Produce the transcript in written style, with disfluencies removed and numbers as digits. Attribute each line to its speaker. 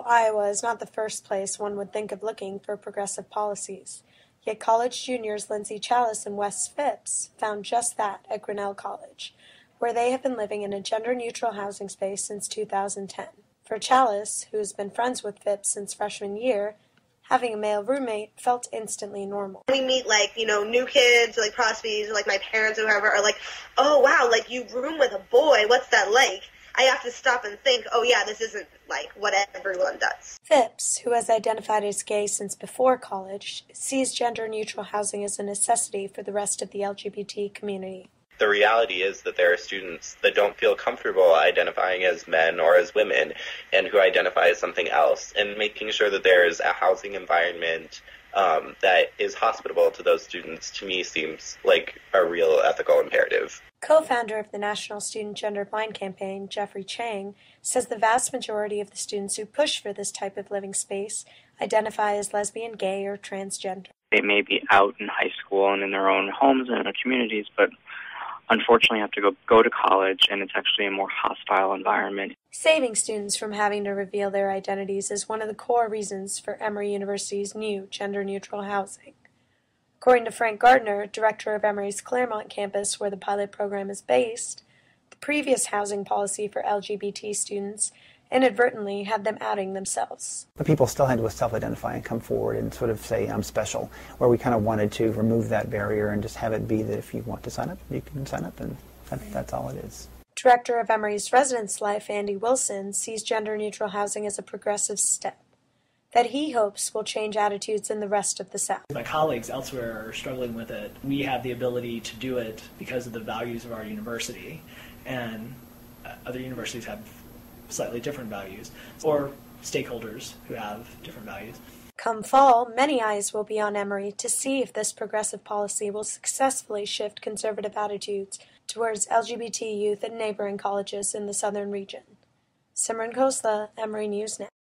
Speaker 1: Iowa is not the first place one would think of looking for progressive policies. Yet college juniors Lindsay Chalice and Wes Phipps found just that at Grinnell College, where they have been living in a gender-neutral housing space since 2010. For Chalice, who has been friends with Phipps since freshman year, having a male roommate felt instantly normal.
Speaker 2: We meet, new kids, like prospies, or my parents or whoever are like, oh, wow, you room with a boy, what's that like? I have to stop and think, oh, yeah, this isn't like what everyone does.
Speaker 1: Phipps, who has identified as gay since before college, sees gender-neutral housing as a necessity for the rest of the LGBT community.
Speaker 3: The reality is that there are students that don't feel comfortable identifying as men or as women and who identify as something else, and making sure that there is a housing environment that is hospitable to those students, to me, seems like a real ethical imperative.
Speaker 1: Co-founder of the National Student Gender Blind Campaign, Jeffrey Chang, says the vast majority of the students who push for this type of living space identify as lesbian, gay, or transgender.
Speaker 4: They may be out in high school and in their own homes and in their communities, but unfortunately have to go to college, and it's actually a more hostile environment.
Speaker 1: Saving students from having to reveal their identities is one of the core reasons for Emory University's new gender-neutral housing. According to Frank Gardner, director of Emory's Claremont campus, where the pilot program is based, the previous housing policy for LGBT students inadvertently had them outing themselves.
Speaker 5: But people still had to self-identify and come forward and sort of say, I'm special, where we kind of wanted to remove that barrier and just have it be that if you want to sign up, you can sign up, and that's all it is.
Speaker 1: Director of Emory's Residence Life, Andy Wilson, sees gender-neutral housing as a progressive step that he hopes will change attitudes in the rest of the South.
Speaker 6: My colleagues elsewhere are struggling with it. We have the ability to do it because of the values of our university, and other universities have slightly different values, or stakeholders who have different values.
Speaker 1: Come fall, many eyes will be on Emory to see if this progressive policy will successfully shift conservative attitudes towards LGBT youth at neighboring colleges in the southern region. Simran Khosla, Emory News Now.